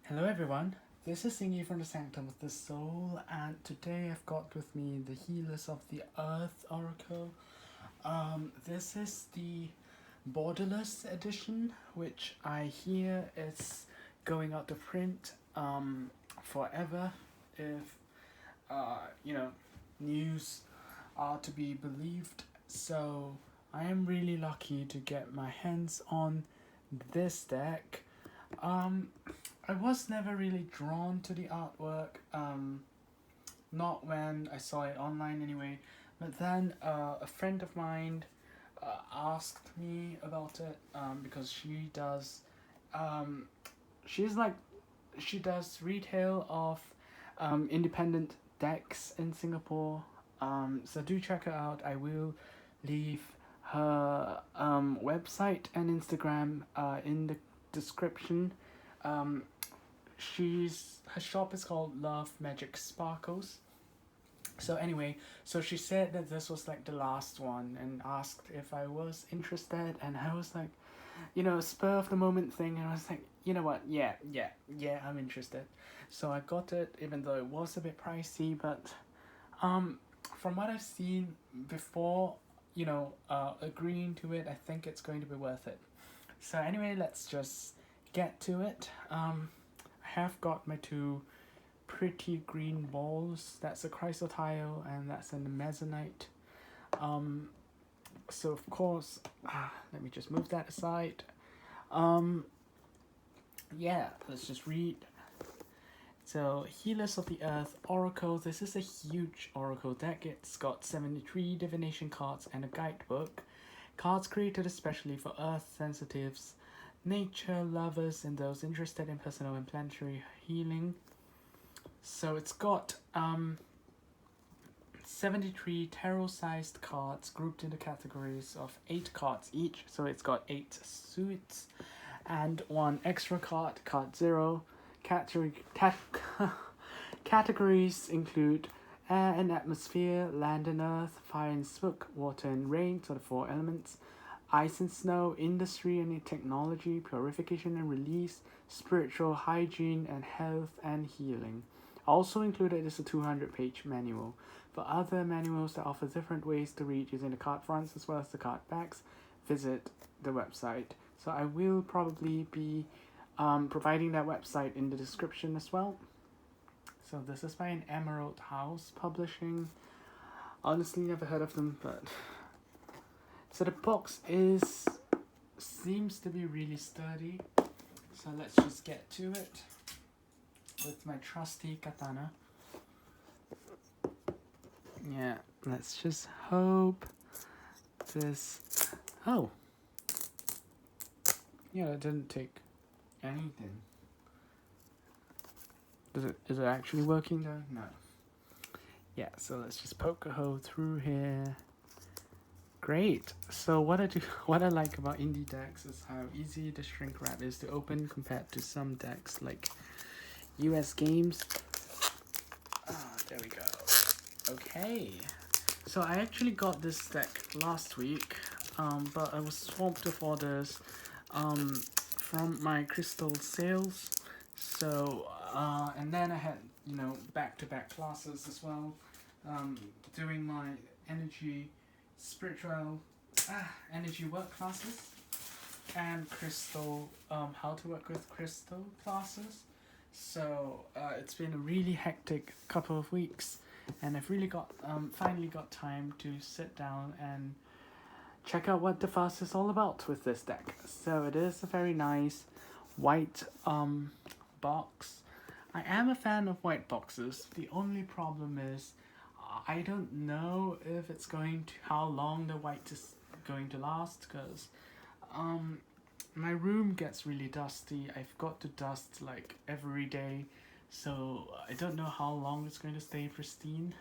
Hello everyone, this is Singy from the Sanctum of the Soul, and today I've got with me the Healers of the Earth Oracle. This is the Borderless edition, which I hear is going out to print forever if news are to be believed. So I am really lucky to get my hands on this deck. I was never really drawn to the artwork, not when I saw it online anyway, but then a friend of mine asked me about it because she's like, she does retail of independent decks in Singapore, so do check her out. I will leave her website and Instagram in the description. Um, her shop is called Love Magic Sparkles. So anyway, so she said that this was like the last one and asked if I was interested, and I was like, spur of the moment thing, and I was like, you know what, yeah, I'm interested. So I got it, even though it was a bit pricey, but from what I've seen before, agreeing to it, I think it's going to be worth it. So anyway, let's just get to it. I have got my two pretty green balls. That's a chrysotile and that's a mezzanite. So of course, let me just move that aside. Let's just read. So, Healers of the Earth Oracle. This is a huge Oracle deck. It's got 73 divination cards and a guidebook. Cards created especially for Earth sensitives, nature lovers, and those interested in personal and planetary healing. So it's got 73 tarot-sized cards grouped into categories of 8 cards each. So it's got 8 suits and 1 extra card, card 0. Categories include air and atmosphere, land and earth, fire and smoke, water and rain, so the 4 elements, ice and snow, industry and technology, purification and release, spiritual, hygiene and health and healing. Also included is a 200-page manual. For other manuals that offer different ways to read using the card fronts as well as the card backs, visit the website. So I will probably be providing that website in the description as well. So this is by an Emerald House Publishing. Honestly, never heard of them, but so the box seems to be really sturdy. So let's just get to it with my trusty katana. Yeah, let's just hope this. Oh, yeah, that didn't take anything. Is it actually working though? No. Yeah, so let's just poke a hole through here. Great. So what I like about indie decks is how easy the shrink wrap is to open compared to some decks like US games. There we go. Okay. So I actually got this deck last week, but I was swamped with orders from my crystal sales. So and then I had back-to-back classes as well, doing my energy work classes and crystal how to work with crystal classes. So it's been a really hectic couple of weeks, and I've really got finally got time to sit down and check out what the fuss is all about with this deck. So it is a very nice white box. I am a fan of white boxes. The only problem is I don't know if it's how long the white is going to last, because my room gets really dusty. I've got to dust like every day, so I don't know how long it's going to stay pristine.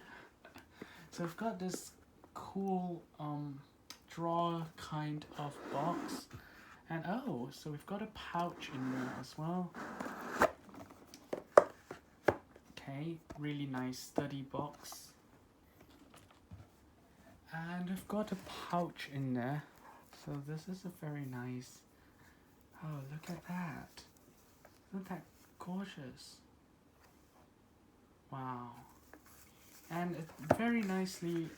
So I've got this cool drawer kind of box, and so we've got a pouch in there as well. Okay, really nice sturdy box. And I've got a pouch in there. So this is a very nice. Oh, look at that. Isn't that gorgeous. Wow. And it very nicely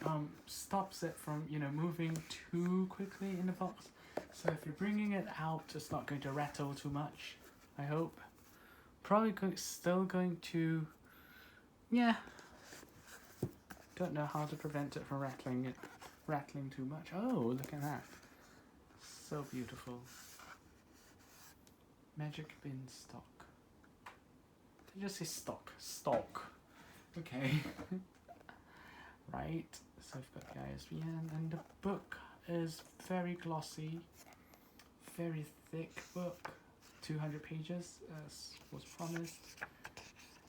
stops it from, you know, moving too quickly in the box. So if you're bringing it out, it's not going to rattle too much, I hope. Probably still going to, yeah. Don't know how to prevent it from rattling too much. Oh, look at that. So beautiful. Magic bin stock. Did I just say stock? Stock. Okay. Right. So I've got the ISBN, and the book is very glossy, very thick book, 200 pages as was promised.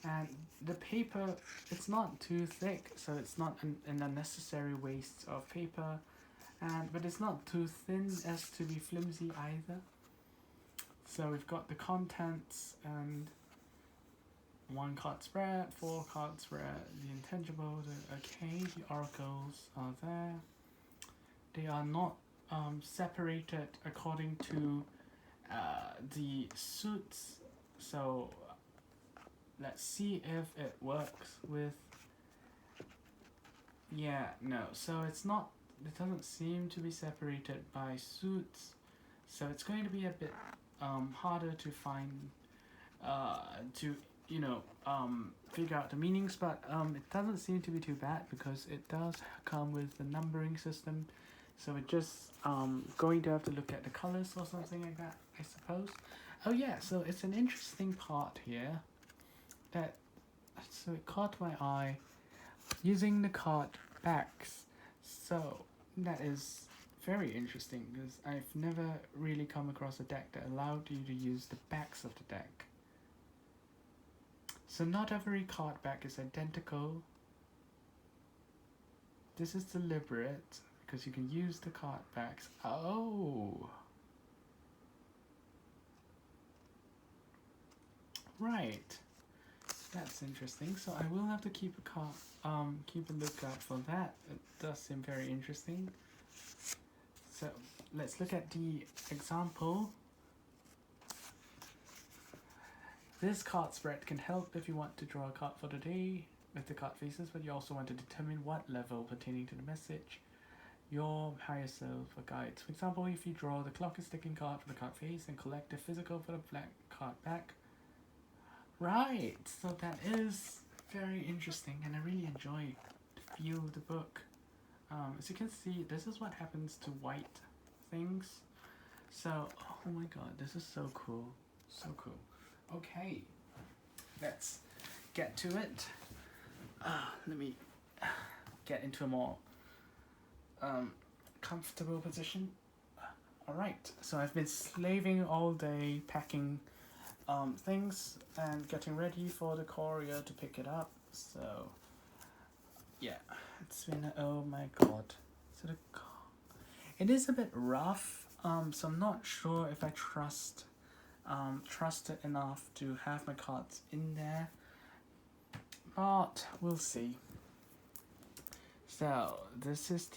And the paper, it's not too thick, so it's not an unnecessary waste of paper, but it's not too thin as to be flimsy either. So we've got the contents and 1 card spread, 4 card spread, the intangible, the oracles are there. They are not separated according to the suits, so let's see if it works with, yeah, no, so it doesn't seem to be separated by suits, so it's going to be a bit harder to find, figure out the meanings, but it doesn't seem to be too bad because it does come with the numbering system, so we're just going to have to look at the colors or something like that, I suppose. Oh yeah, so it's an interesting part here. So it caught my eye using the card backs. So that is very interesting because I've never really come across a deck that allowed you to use the backs of the deck. So not every card back is identical. This is deliberate because you can use the card backs. Oh. Right. That's interesting. So I will have to keep a lookout for that. It does seem very interesting. So let's look at the example. This card spread can help if you want to draw a card for the day with the card faces, but you also want to determine what level pertaining to the message your higher self guides. For example, if you draw the clock is ticking card for the card face and collect the physical for the black card back. Right, so that is very interesting, and I really enjoy the feel of the book. As you can see, this is what happens to white things. So, oh my god, this is so cool. So cool. Okay, let's get to it. Let me get into a more comfortable position. Alright, so I've been slaving all day packing things and getting ready for the courier to pick it up. So yeah, it's been, oh my god. So it is a bit rough, so I'm not sure if I trust it enough to have my cards in there, but we'll see. So this is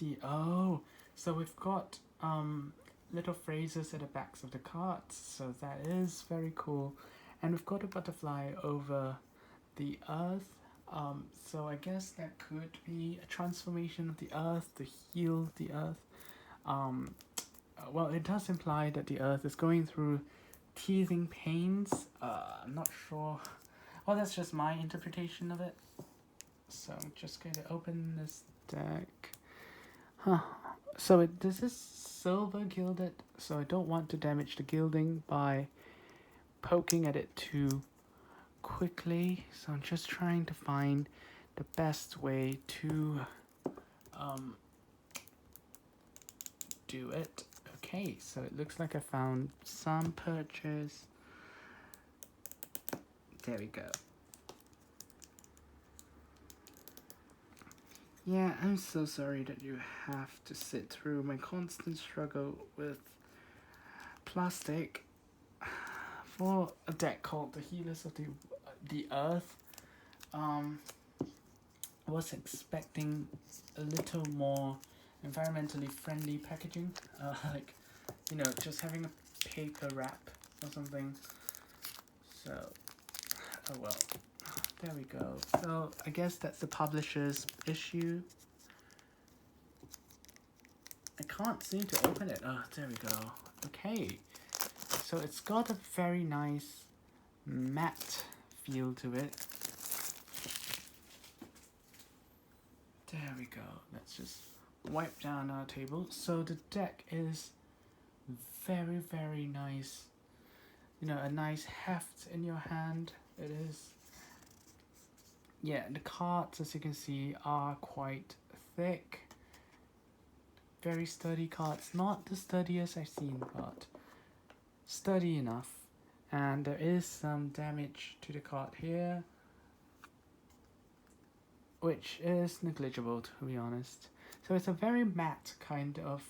so we've got little phrases at the backs of the cards, so that is very cool. And we've got a butterfly over the earth, so I guess that could be a transformation of the earth to heal the earth. Well, it does imply that the earth is going through teething pains. I'm not sure. Well, that's just my interpretation of it. So I'm just going to open this deck. So this is silver gilded, so I don't want to damage the gilding by poking at it too quickly. So I'm just trying to find the best way to do it. Okay, so it looks like I found some purchase. There we go. Yeah, I'm so sorry that you have to sit through my constant struggle with plastic for a deck called the Healers of the Earth. I was expecting a little more environmentally friendly packaging, like, you know, just having a paper wrap or something. So Oh well. There we go. So I guess that's the publisher's issue. I can't seem to open it. Oh, there we go. Okay. So it's got a very nice matte feel to it. There we go. Let's just wipe down our table. So the deck is very, very nice. You know, a nice heft in your hand. It is. Yeah, the cards, as you can see, are quite thick. Very sturdy cards. Not the sturdiest I've seen, but sturdy enough. And there is some damage to the card here, which is negligible, to be honest. So it's a very matte kind of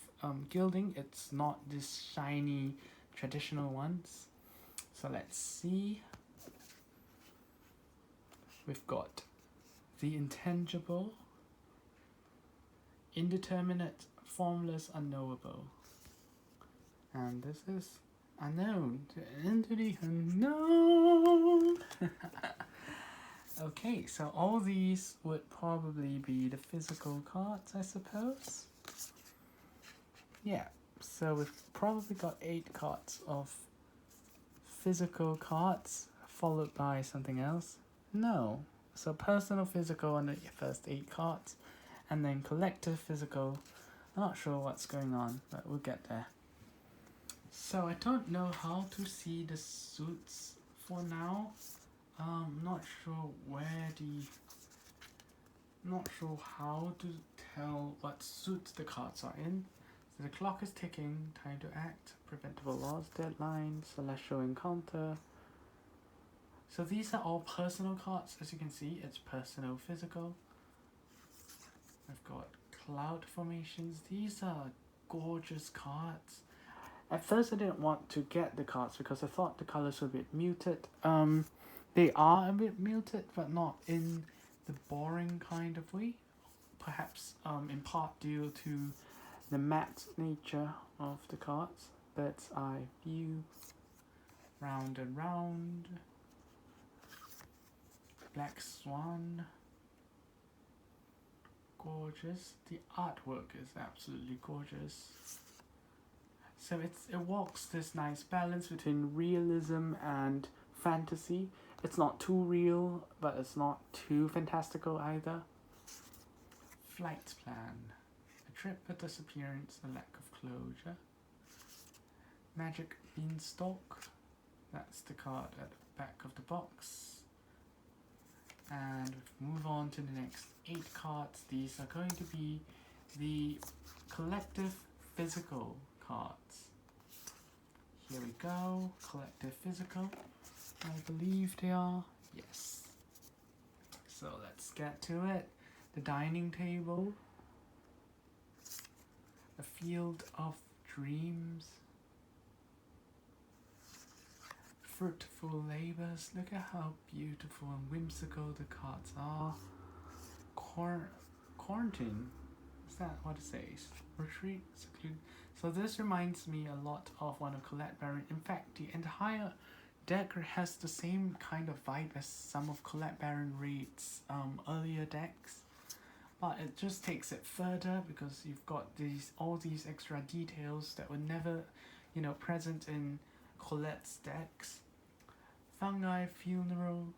gilding. It's not this shiny traditional ones. So let's see. We've got the intangible, indeterminate, formless, unknowable. And this is unknown, into the unknown. Okay, so all these would probably be the physical cards, I suppose. Yeah, so we've probably got 8 cards of physical cards, followed by something else. No, so personal physical on the first 8 cards, and then collective physical. Not sure what's going on, but we'll get there. So I don't know how to see the suits for now. Not sure not sure how to tell what suits the cards are in. So the clock is ticking, time to act, preventable loss, deadline, celestial encounter. So these are all personal cards, as you can see. It's personal physical. I've got cloud formations. These are gorgeous cards. At first I didn't want to get the cards because I thought the colors were a bit muted. They are a bit muted, but not in the boring kind of way. Perhaps in part due to the matte nature of the cards. Bird's eye view, round and round, black swan, gorgeous. The artwork is absolutely gorgeous. So it walks this nice balance between realism and fantasy. It's not too real, but it's not too fantastical either. Flight plan. A trip, a disappearance, a lack of closure. Magic beanstalk. That's the card at the back of the box. And move on to the next 8 cards. These are going to be the collective physical cards. Here we go. Collective physical. I believe they are. Yes. So let's get to it. The dining table. A field of dreams. Fruitful labors. Look at how beautiful and whimsical the cards are. Quarantine. Is that what it says? Retreat, seclude. So this reminds me a lot of one of Colette Baron. In fact, the entire deck has the same kind of vibe as some of Colette Baron Reid's earlier decks, but it just takes it further because you've got all these extra details that were never, present in Colette's decks. Fungi funeral,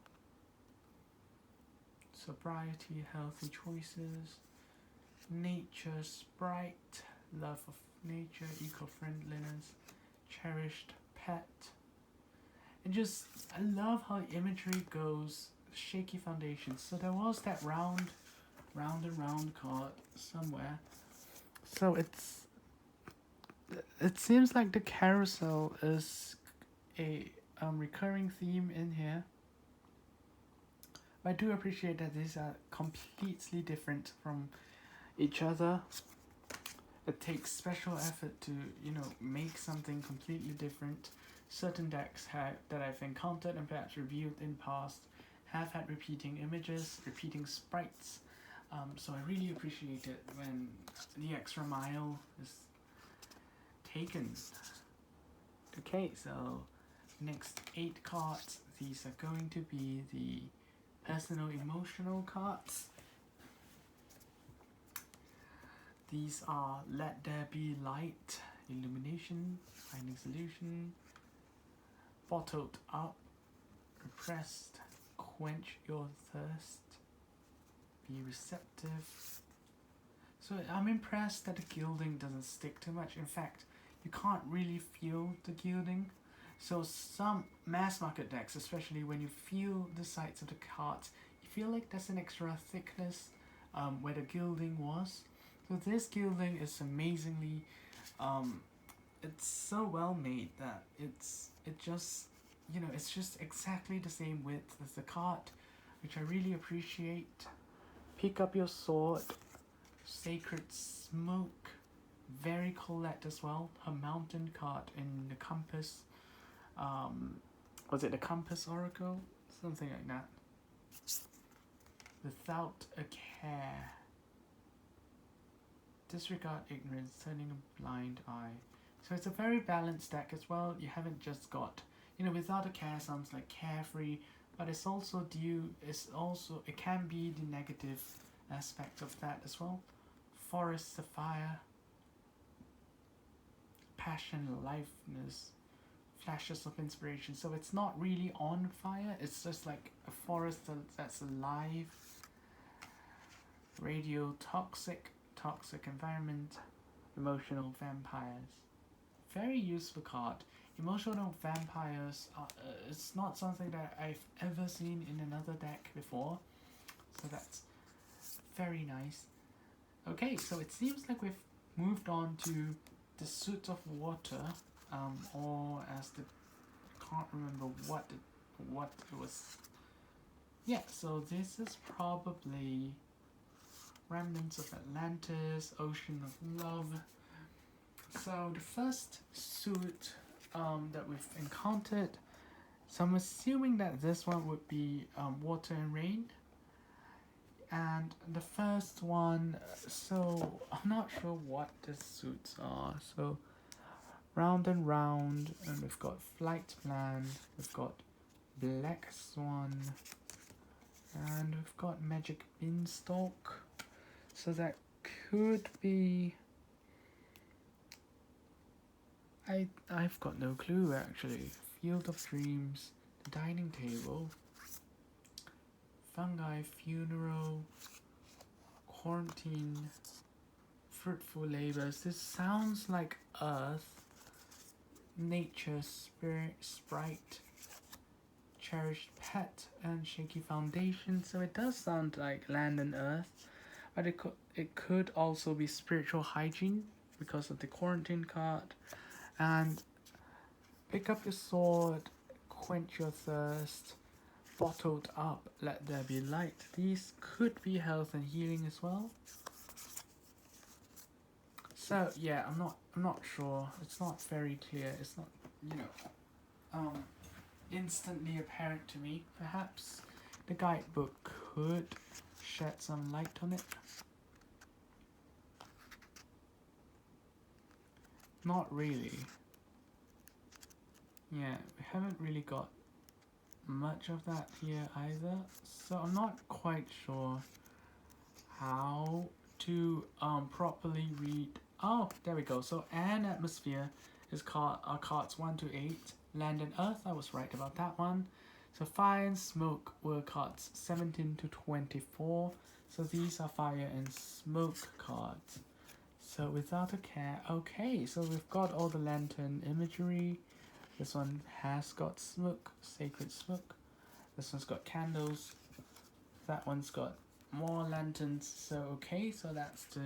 sobriety, healthy choices, nature sprite, love of nature, eco-friendliness, cherished pet. I love how the imagery goes, shaky foundations. So there was that round and round card somewhere. So it seems like the carousel is a recurring theme in here. But I do appreciate that these are completely different from each other. It takes special effort to, make something completely different. Certain decks that I've encountered and perhaps reviewed in past have had repeating images, repeating sprites. So I really appreciate it when the extra mile is taken. Okay, so next 8 cards. these are going to be the personal emotional cards. These are Let There Be Light, Illumination, Finding Solution, Bottled Up, Repressed, Quench Your Thirst, Be Receptive. So I'm impressed that the gilding doesn't stick too much. In fact, you can't really feel the gilding. So some mass market decks, especially when you feel the sides of the cards, you feel like there's an extra thickness where the gilding was. So this gilding is amazingly, it's so well made that it's just exactly the same width as the card, which I really appreciate. Pick Up Your Sword, Sacred Smoke, very Colette as well. Her mountain card in the Compass. Was it the Compass Oracle? Something like that. Without a Care. Disregard Ignorance, Turning a Blind Eye. So it's a very balanced deck as well. You haven't just got, Without a Care sounds like carefree, but it's also it can be the negative aspect of that as well. Forest Sapphire, Passion, Liveness, Flashes of Inspiration. So it's not really on fire, it's just like a forest that's alive. Radio Toxic, Toxic Environment, Emotional Vampires. Very useful card. Emotional Vampires, it's not something that I've ever seen in another deck before, so that's very nice. Okay, so it seems like we've moved on to the Suit of Water, or as the, I can't remember what it was. Yeah, so this is probably Remnants of Atlantis, Ocean of Love. So the first suit that we've encountered, so I'm assuming that this one would be Water and Rain. And the first one, so I'm not sure what the suits are. So Round and Round, and we've got Flight Plan, we've got Black Swan, and we've got Magic Beanstalk. So that could be, I've got no clue actually. Field of Dreams, the Dining Table, Fungi Funeral, Quarantine, Fruitful Labors. This sounds like Earth, Nature, Spirit, Sprite, Cherished Pet, and Shaky Foundation. So it does sound like Land and Earth, but it could also be Spiritual Hygiene because of the Quarantine card. And Pick Up Your Sword, Quench Your Thirst, Bottled Up, Let There Be Light. These could be health and healing as well. So yeah, I'm not sure. It's not very clear. It's not instantly apparent to me. Perhaps the guidebook could shed some light on it. Not really. Yeah, we haven't really got much of that here either, so I'm not quite sure how to properly read. Oh, there we go. So An Atmosphere is cards 1 to 8. Land and Earth, I was right about that one. So Fire and Smoke were cards 17 to 24. So these are Fire and Smoke cards. So Without a Care. Okay, so we've got all the lantern imagery. This one has got smoke, Sacred Smoke. This one's got candles. That one's got more lanterns. So okay, so that's the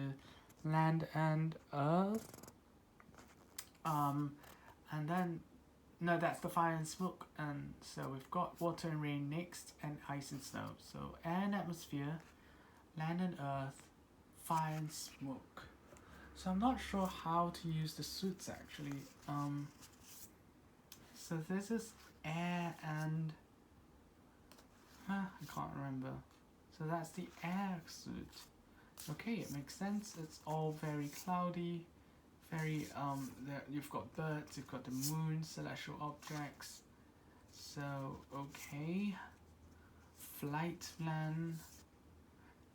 Land and Earth. And then no, that's the Fire and Smoke. And so we've got Water and Rain next, and Ice and Snow. So Air and Atmosphere, Land and Earth, Fire and Smoke. So I'm not sure how to use the suits actually. So this is air and I can't remember. So that's the air suit. Okay, it makes sense. It's all very cloudy, very you've got birds, you've got the moon, celestial objects. So, okay. Flight plan.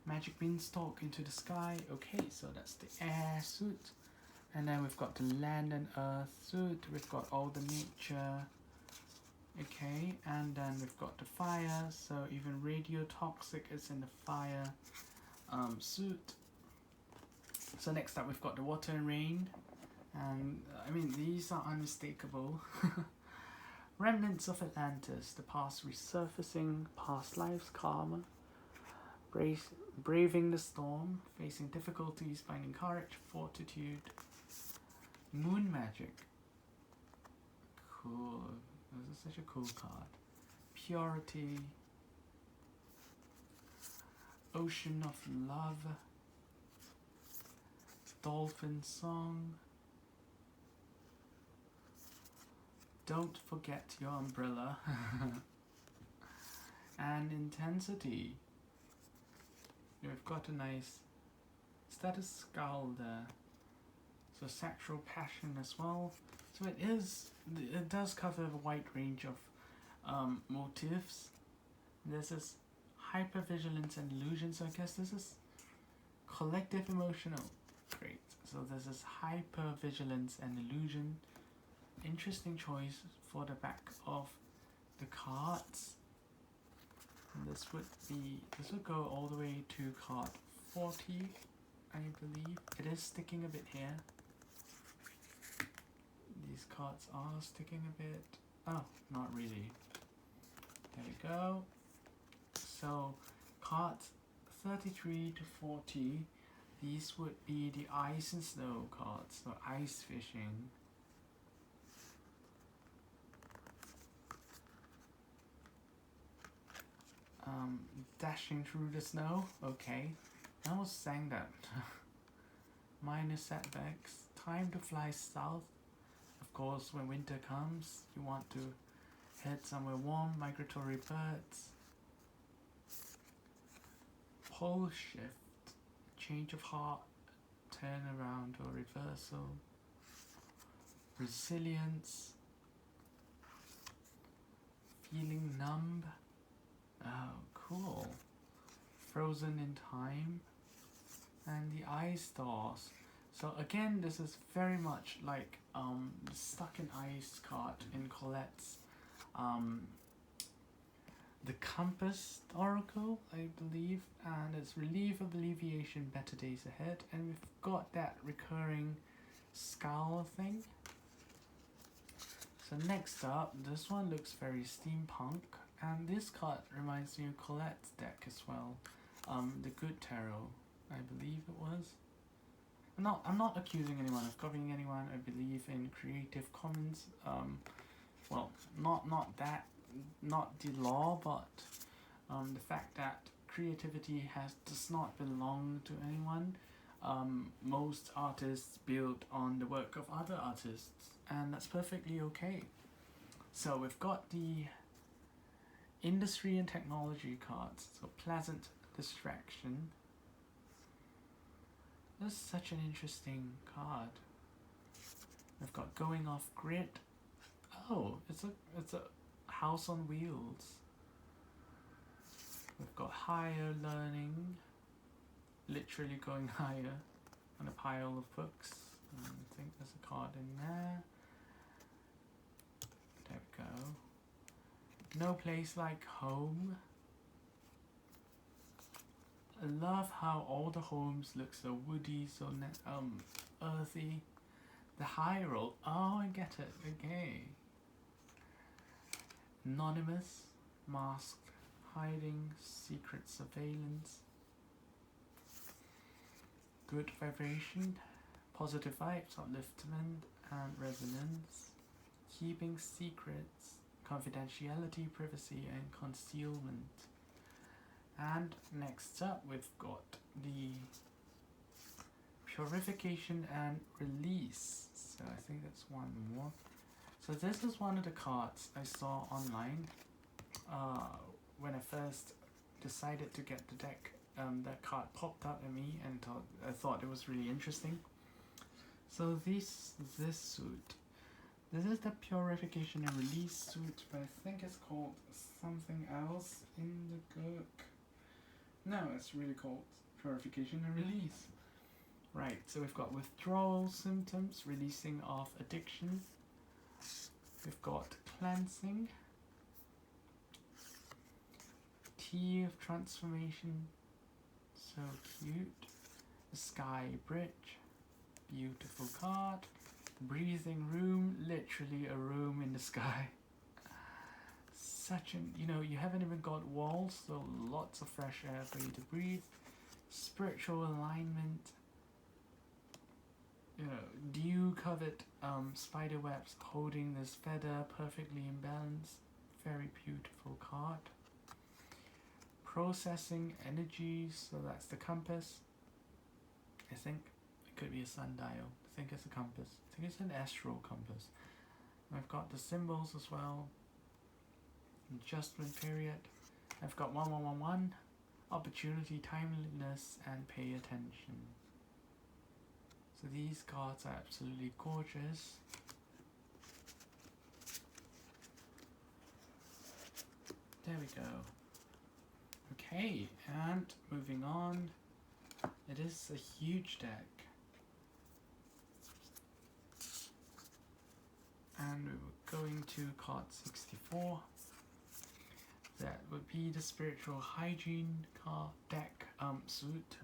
Magic beanstalk into the sky. Okay, so that's the air suit. And then we've got the land and earth suit. We've got all the nature. Okay, and then we've got the fire. So even radiotoxic is in the fire suit. So next up we've got the water and rain. And I mean, these are unmistakable. Remnants of Atlantis, the past resurfacing, past lives karma, braving the storm, facing difficulties, finding courage, fortitude. Moon magic. Cool. This is such a cool card. Purity. Ocean of love. Dolphin song. Don't forget your umbrella. And intensity. We've got a nice status skull there. So sexual passion as well. So it does cover a wide range of motifs. This is hypervigilance and illusion. So I guess this is collective emotional. Great. So this is hypervigilance and illusion. Interesting choice for the back of the cards. And this would go all the way to card 40, I believe. It is sticking a bit here. These cards are sticking a bit. Oh, not really. There we go. So cards 33 to 40. These would be the ice and snow cards. So ice fishing. Dashing through the snow. Okay. I almost sang that. Minor setbacks. Time to fly south. Of course, when winter comes, you want to head somewhere warm. Migratory birds. Pole shift. Change of heart. Turn around or reversal. Resilience. Feeling numb. Oh, cool. Frozen in time. And the ice stars. So again, this is very much like the Stuck in Ice card in Colette's the Compass Oracle, I believe, and it's relief of alleviation, better days ahead, and we've got that recurring scowl thing. So next up, this one looks very steampunk, and this card reminds me of Colette's deck as well. The Good Tarot, I believe it was. I'm not accusing anyone of copying anyone. I believe in Creative Commons. Well, not the law, but the fact that creativity does not belong to anyone. Most artists build on the work of other artists, and that's perfectly okay. So we've got the industry and technology cards. So pleasant distraction. This is such an interesting card. We've got going off grid. Oh, it's a house on wheels. We've got higher learning. Literally going higher on a pile of books. I think there's a card in there. There we go. No place like home. I love how all the homes look so woody, so earthy. The high roll. Oh, I get it. Okay. Anonymous, masked, hiding, secret surveillance. Good vibration, positive vibes, upliftment, and resonance. Keeping secrets, confidentiality, privacy, and concealment. And next up, we've got the purification and release. So I think that's one more. So this is one of the cards I saw online when I first decided to get the deck. That card popped up at me, and I thought it was really interesting. So this suit, This is the Purification and Release suit, but I think it's called something else in the book. No, it's really called Purification and Release. Right, so we've got withdrawal symptoms, releasing of addiction. We've got cleansing, tea of transformation, so cute. The sky bridge, beautiful card. Breathing room, literally a room in the sky. Such an, you haven't even got walls, so lots of fresh air for you to breathe. Spiritual alignment. Dew covered spider webs holding this feather perfectly in balance. Very beautiful card. Processing energies, so that's the compass. I think it could be a sundial. I think it's a compass. I think it's an astral compass. I've got the symbols as well. Adjustment period. I've got 1111. Opportunity, timeliness, and pay attention. So these cards are absolutely gorgeous. There we go. Okay, and moving on. It is a huge deck. And we're going to card 64. That would be the Spiritual Hygiene card deck suit.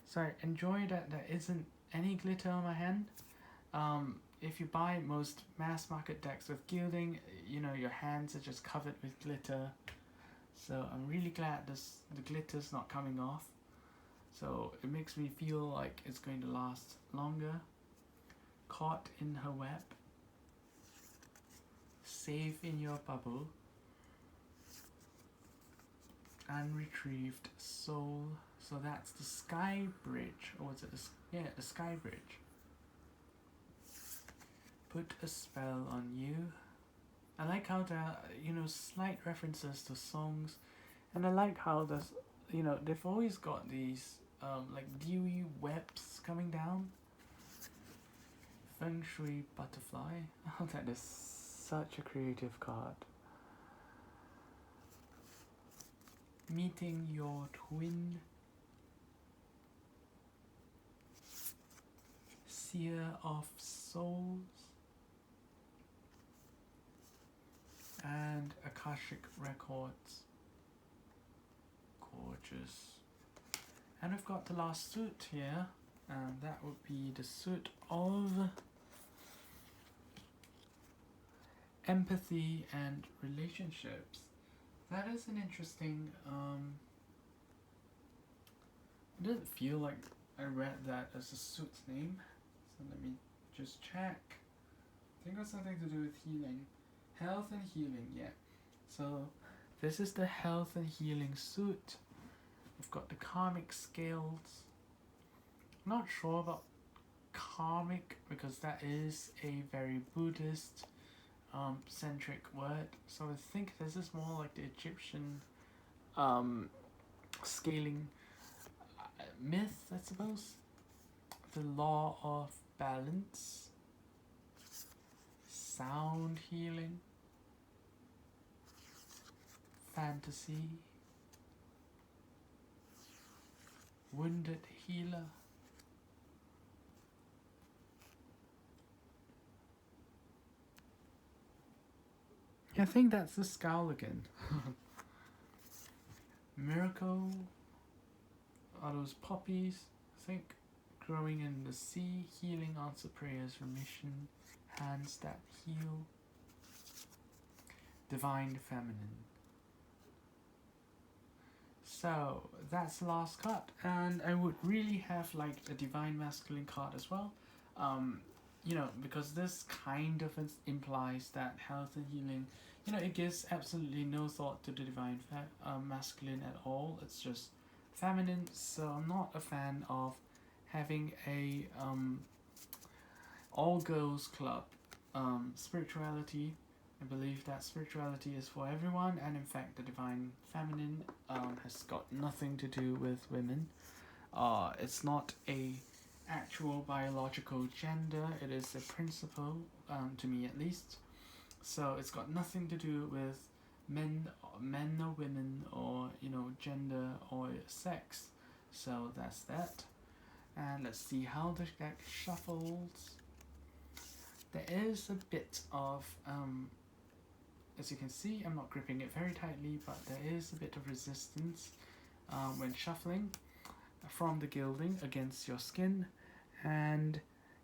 So I enjoy that there isn't any glitter on my hand. If you buy most mass market decks with gilding, your hands are just covered with glitter. So I'm really glad the glitter's not coming off. So it makes me feel like it's going to last longer. Caught in her web. Safe in your bubble. Unretrieved soul. So that's the sky bridge. Or was it the sky bridge. Put a spell on you. I like how there are, slight references to songs. And I like how there's, they've always got these, like dewy webs coming down. Feng Shui butterfly. Oh, that is such a creative card. Meeting your twin. Seer of souls. And Akashic records. Gorgeous. And I've got the last suit here, and that would be the suit of empathy and relationships. That is an interesting, it doesn't feel like I read that as a suit's name, so let me just check. I think it has something to do with healing. Health and healing, yeah. So this is the health and healing suit. We've got the karmic scales. I'm not sure about karmic because that is a very Buddhist centric word. So I think this is more like the Egyptian scaling myth, I suppose. The law of balance. Sound healing. Fantasy. Wounded healer. I think that's the scowl again. Miracle. Are those poppies? I think growing in the sea. Healing, answer prayers, remission. Hands that heal. Divine feminine. So that's the last card, and I would really have like a divine masculine card as well, because this kind of implies that health and healing, it gives absolutely no thought to the divine masculine at all. It's just feminine. So I'm not a fan of having a all girls club spirituality. I believe that spirituality is for everyone, and in fact the divine feminine has got nothing to do with women. It's not a actual biological gender. It is a principle, to me at least. So it's got nothing to do with men or women, or gender or sex. So that's that. And let's see how the deck shuffles. There is a bit of as you can see, I'm not gripping it very tightly, but there is a bit of resistance when shuffling from the gilding against your skin, and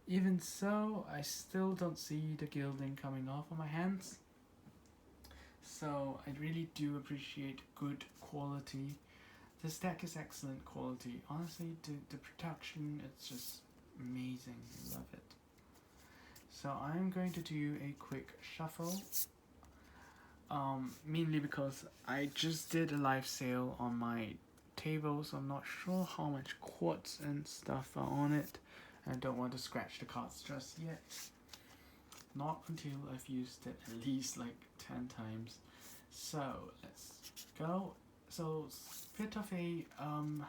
even so, I still don't see the gilding coming off on my hands. So I really do appreciate good quality. This deck is excellent quality. Honestly, the production, it's just amazing. I love it. So I'm going to do a quick shuffle. Mainly because I just did a live sale on my table, so I'm not sure how much quartz and stuff are on it. I don't want to scratch the cards just yet. Not until I've used it at least like 10 times. So let's go. So bit of an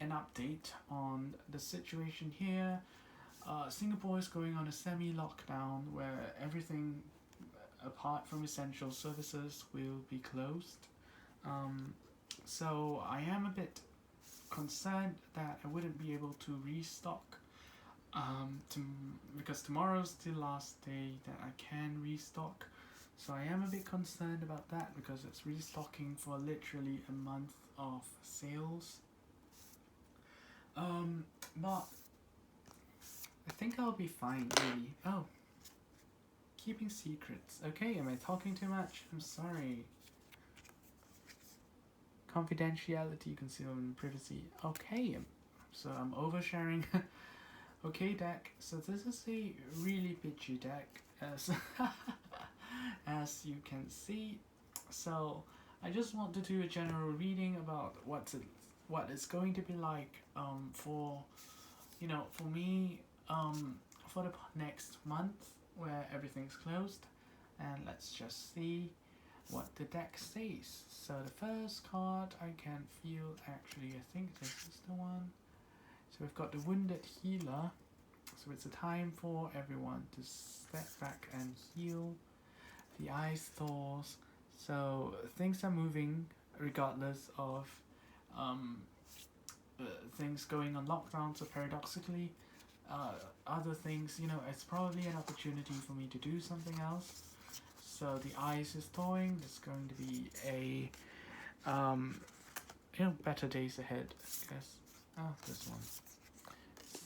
update on the situation here. Singapore is going on a semi-lockdown where everything apart from essential services will be closed. So I am a bit concerned that I wouldn't be able to restock because tomorrow's the last day that I can restock. So I am a bit concerned about that because it's restocking for literally a month of sales. But I think I'll be fine, really. Oh, keeping secrets. Okay, am I talking too much? I'm sorry. Confidentiality, concealment, privacy. Okay, so I'm oversharing. Okay, deck. So this is a really bitchy deck, as as you can see. So I just want to do a general reading about what it's going to be like for for me for the next month where everything's closed, and let's just see what the deck says. So the first card I can feel, actually I think this is the one. So we've got the Wounded Healer. So it's a time for everyone to step back and heal. The Ice Thaws. So things are moving regardless of things going on lockdown. So paradoxically, other things, it's probably an opportunity for me to do something else. So the ice is thawing. There's going to be a better days ahead, I guess. Oh, this one.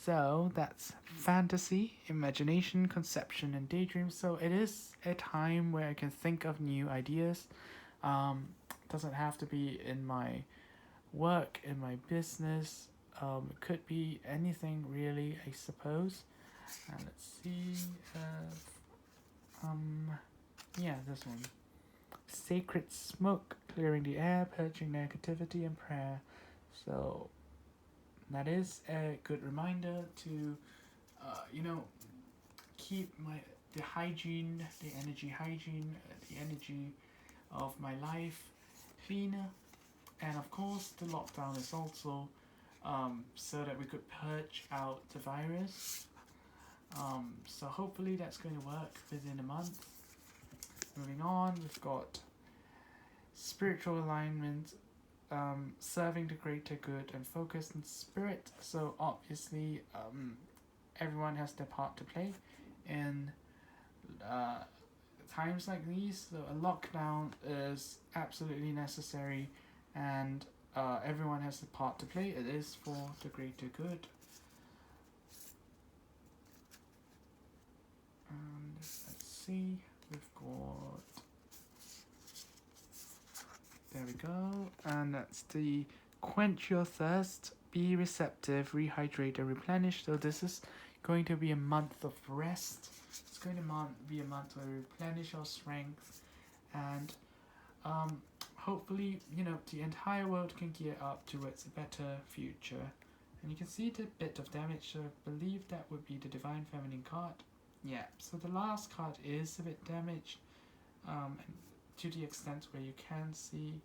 So that's fantasy, imagination, conception, and daydream. So it is a time where I can think of new ideas. Doesn't have to be in my work, in my business. It could be anything really, I suppose. And let's see. Yeah, this one. Sacred smoke, clearing the air, purging negativity, and prayer. So that is a good reminder to, keep the hygiene, the energy hygiene, the energy of my life cleaner. And of course, the lockdown is also so that we could purge out the virus. So hopefully that's going to work within a month. Moving on, we've got spiritual alignment, serving the greater good, and focus and spirit. So obviously, everyone has their part to play in times like these. So a lockdown is absolutely necessary, and everyone has a part to play. It is for the greater good. And let's see, we've got, there we go, and that's the quench your thirst, be receptive, rehydrate, and replenish. So this is going to be a month of rest. It's going to be a month where we replenish our strength, and hopefully, the entire world can gear up towards a better future. And you can see the bit of damage, so I believe that would be the Divine Feminine card. Yeah, so the last card is a bit damaged, to the extent where you can see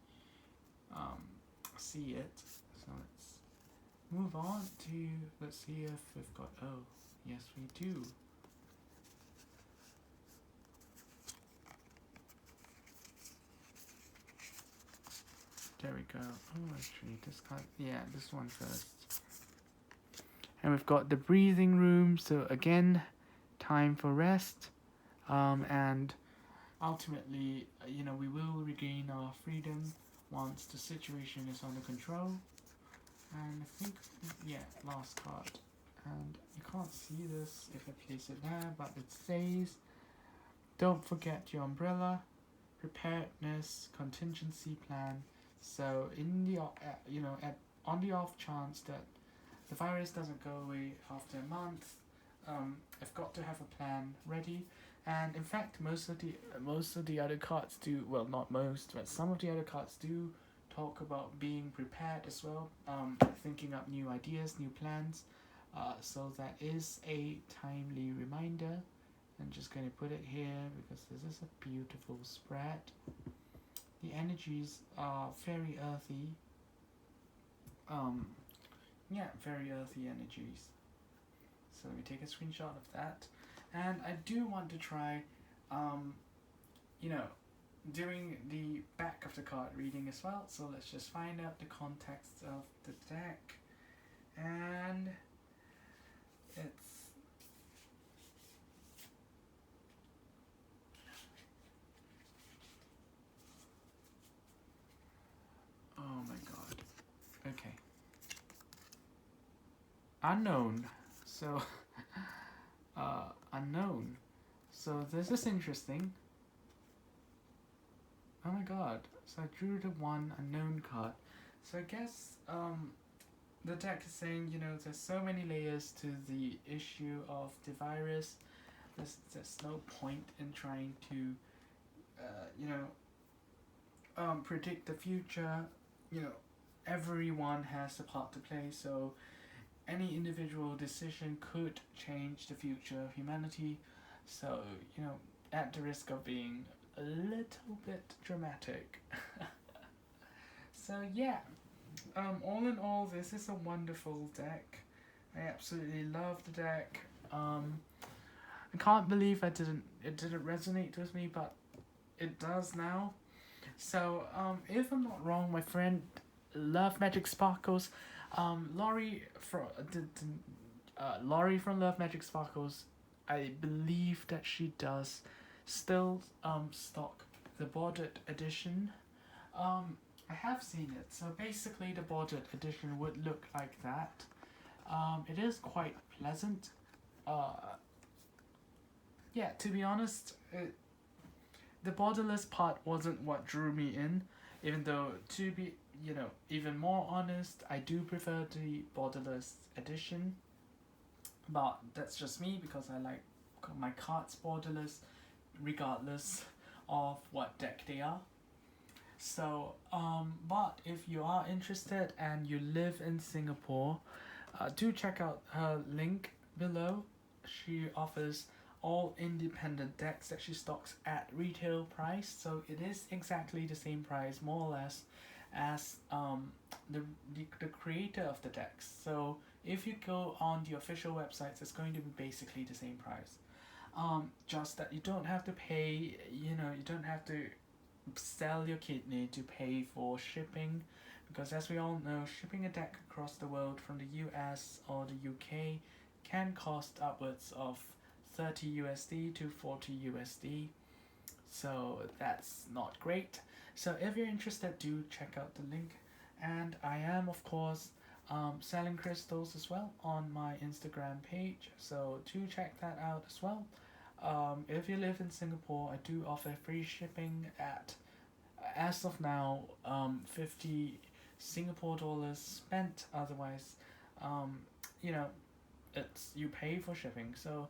it. So let's move on to, let's see if we've got, oh, yes we do. There we go. Oh, actually, this card, yeah, this one first. And we've got the breathing room, so again, time for rest. And ultimately, we will regain our freedom once the situation is under control. And I think, yeah, last card. And you can't see this if I place it there, but it says, don't forget your umbrella, preparedness, contingency plan. So in the on the off chance that the virus doesn't go away after a month, I've got to have a plan ready. And in fact, most of the other cards do, well, not most, but some of the other cards do talk about being prepared as well, thinking up new ideas, new plans. So that is a timely reminder. I'm just going to put it here because this is a beautiful spread. The energies are very earthy. Yeah, very earthy energies. So let me take a screenshot of that. And I do want to try, doing the back of the card reading as well. So let's just find out the context of the deck. And it's... oh my god. Okay. Unknown. So, unknown. So this is interesting. Oh my god. So I drew the one unknown card. So I guess, the deck is saying, there's so many layers to the issue of the virus. There's no point in trying to, predict the future. Everyone has a part to play, so any individual decision could change the future of humanity. So, at the risk of being a little bit dramatic. So yeah, all in all, this is a wonderful deck. I absolutely love the deck. I can't believe it didn't resonate with me, but it does now. So, if I'm not wrong, my friend Love Magic Sparkles, Laurie from Love Magic Sparkles, I believe that she does still stock the bordered edition. I have seen it. So basically, the bordered edition would look like that. It is quite pleasant. Yeah, to be honest, the borderless part wasn't what drew me in, even though, to be, even more honest, I do prefer the borderless edition. But that's just me because I like my cards borderless regardless of what deck they are. So, but if you are interested and you live in Singapore, do check out her link below. She offers all independent decks that she stocks at retail price, so it is exactly the same price, more or less, as the creator of the decks. So if you go on the official websites, it's going to be basically the same price. Just that you don't have to pay, you don't have to sell your kidney to pay for shipping, because as we all know, shipping a deck across the world from the US or the UK can cost upwards of 30 USD to 40 USD, so that's not great. So if you're interested, do check out the link. And I am, of course, selling crystals as well on my Instagram page, so do check that out as well. If you live in Singapore, I do offer free shipping at, as of now, 50 Singapore dollars spent. Otherwise, it's you pay for shipping. So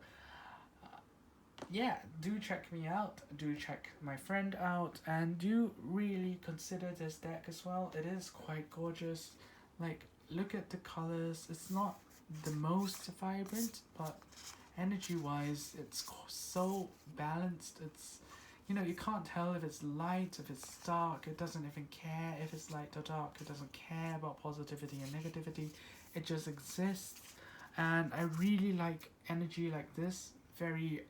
yeah, do check me out, do check my friend out, and do really consider this deck as well. It is quite gorgeous. Like, look at the colors. It's not the most vibrant, but energy wise it's so balanced. It's, you can't tell if it's light, if it's dark. It doesn't even care if it's light or dark. It doesn't care about positivity and negativity. It just exists, and I really like energy like this, very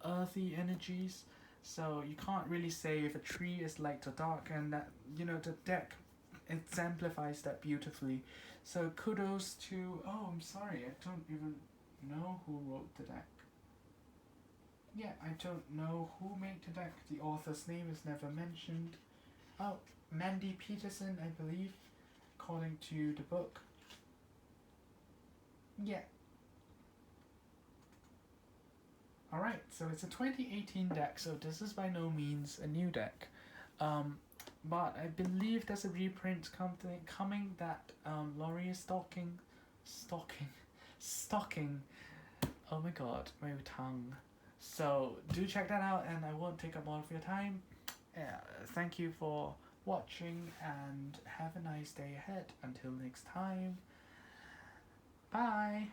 earthy energies. So you can't really say if a tree is light or dark, and that, you know, the deck exemplifies that beautifully. So kudos to, oh, I'm sorry, I don't even know who wrote the deck. Yeah, I don't know who made the deck. The author's name is never mentioned. Oh, Mandy Peterson, I believe, according to the book. Yeah. Alright, so it's a 2018 deck, so this is by no means a new deck. But I believe there's a reprint coming that Laurie is stocking. Oh my god, my tongue. So do check that out, and I won't take up all of your time. Thank you for watching, and have a nice day ahead. Until next time, bye.